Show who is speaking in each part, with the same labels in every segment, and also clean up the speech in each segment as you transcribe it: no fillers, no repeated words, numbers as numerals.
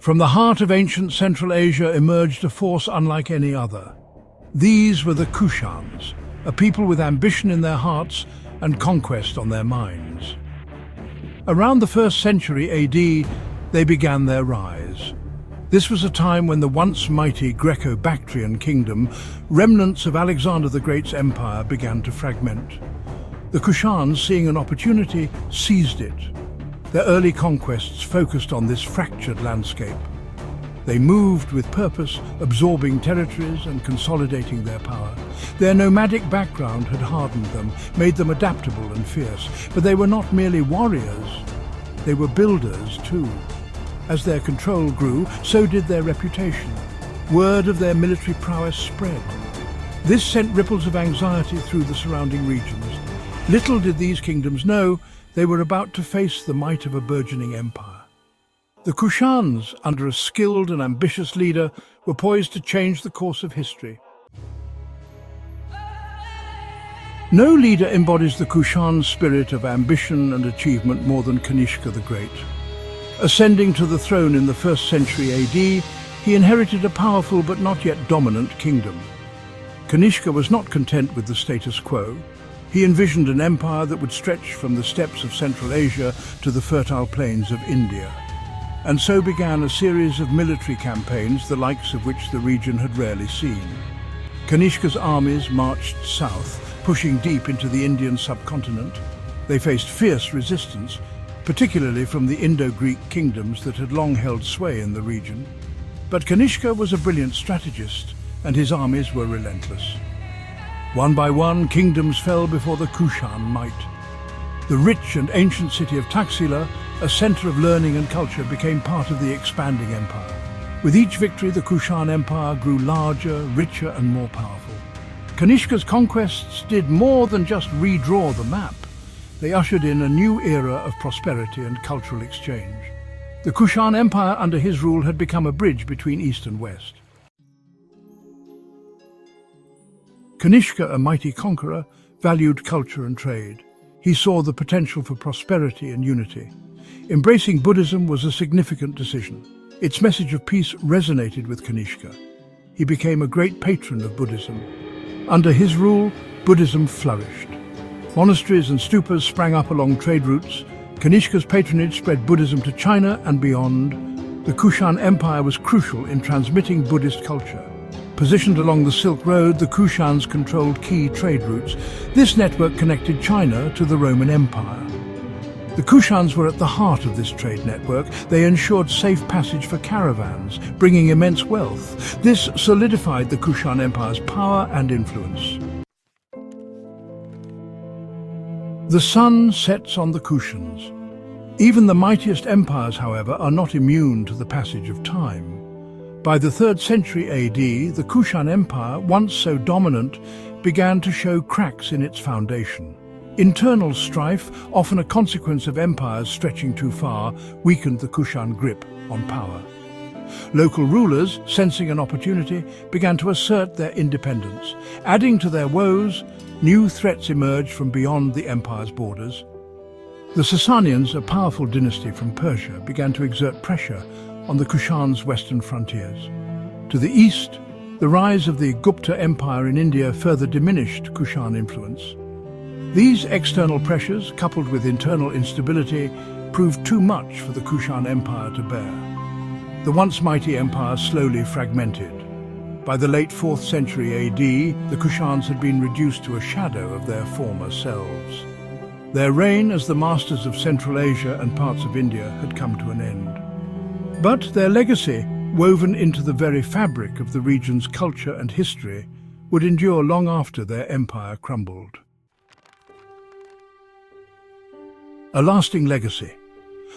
Speaker 1: From the heart of ancient Central Asia emerged a force unlike any other. These were the Kushans, a people with ambition in their hearts and conquest on their minds. Around the 1st century AD, they began their rise. This was a time when the once mighty Greco-Bactrian kingdom, remnants of Alexander the Great's empire, began to fragment. The Kushans, seeing an opportunity, seized it. Their early conquests focused on this fractured landscape. They moved with purpose, absorbing territories and consolidating their power. Their nomadic background had hardened them, made them adaptable and fierce. But they were not merely warriors, they were builders too. As their control grew, so did their reputation. Word of their military prowess spread. This sent ripples of anxiety through the surrounding regions. Little did these kingdoms know they were about to face the might of a burgeoning empire. The Kushans, under a skilled and ambitious leader, were poised to change the course of history. No leader embodies the Kushan spirit of ambition and achievement more than Kanishka the Great. Ascending to the throne in the 1st century AD, he inherited a powerful but not yet dominant kingdom. Kanishka was not content with the status quo. He envisioned an empire that would stretch from the steppes of Central Asia to the fertile plains of India. And so began a series of military campaigns, the likes of which the region had rarely seen. Kanishka's armies marched south, pushing deep into the Indian subcontinent. They faced fierce resistance, particularly from the Indo-Greek kingdoms that had long held sway in the region. But Kanishka was a brilliant strategist, and his armies were relentless. One by one, kingdoms fell before the Kushan might. The rich and ancient city of Taxila, a center of learning and culture, became part of the expanding empire. With each victory, the Kushan Empire grew larger, richer, and more powerful. Kanishka's conquests did more than just redraw the map. They ushered in a new era of prosperity and cultural exchange. The Kushan Empire under his rule had become a bridge between East and West. Kanishka, a mighty conqueror, valued culture and trade. He saw the potential for prosperity and unity. Embracing Buddhism was a significant decision. Its message of peace resonated with Kanishka. He became a great patron of Buddhism. Under his rule, Buddhism flourished. Monasteries and stupas sprang up along trade routes. Kanishka's patronage spread Buddhism to China and beyond. The Kushan Empire was crucial in transmitting Buddhist culture. Positioned along the Silk Road, the Kushans controlled key trade routes. This network connected China to the Roman Empire. The Kushans were at the heart of this trade network. They ensured safe passage for caravans, bringing immense wealth. This solidified the Kushan Empire's power and influence. The sun sets on the Kushans. Even the mightiest empires, however, are not immune to the passage of time. By the 3rd century AD, the Kushan Empire, once so dominant, began to show cracks in its foundation. Internal strife, often a consequence of empires stretching too far, weakened the Kushan grip on power. Local rulers, sensing an opportunity, began to assert their independence. Adding to their woes, new threats emerged from beyond the empire's borders. The Sasanians, a powerful dynasty from Persia, began to exert pressure on the Kushan's western frontiers. To the east, the rise of the Gupta Empire in India further diminished Kushan influence. These external pressures, coupled with internal instability, proved too much for the Kushan Empire to bear. The once mighty empire slowly fragmented. By the late 4th century AD, the Kushans had been reduced to a shadow of their former selves. Their reign as the masters of Central Asia and parts of India had come to an end. But their legacy, woven into the very fabric of the region's culture and history, would endure long after their empire crumbled. A lasting legacy.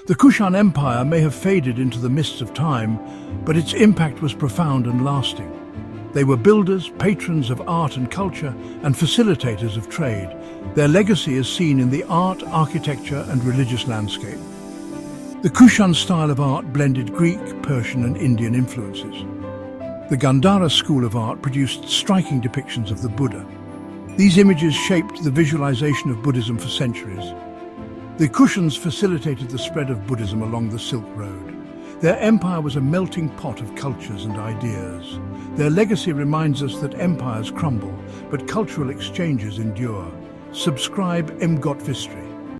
Speaker 1: The Kushan Empire may have faded into the mists of time, but its impact was profound and lasting. They were builders, patrons of art and culture, and facilitators of trade. Their legacy is seen in the art, architecture, and religious landscape. The Kushan style of art blended Greek, Persian, and Indian influences. The Gandhara school of art produced striking depictions of the Buddha. These images shaped the visualization of Buddhism for centuries. The Kushans facilitated the spread of Buddhism along the Silk Road. Their empire was a melting pot of cultures and ideas. Their legacy reminds us that empires crumble, but cultural exchanges endure. Subscribe Got History.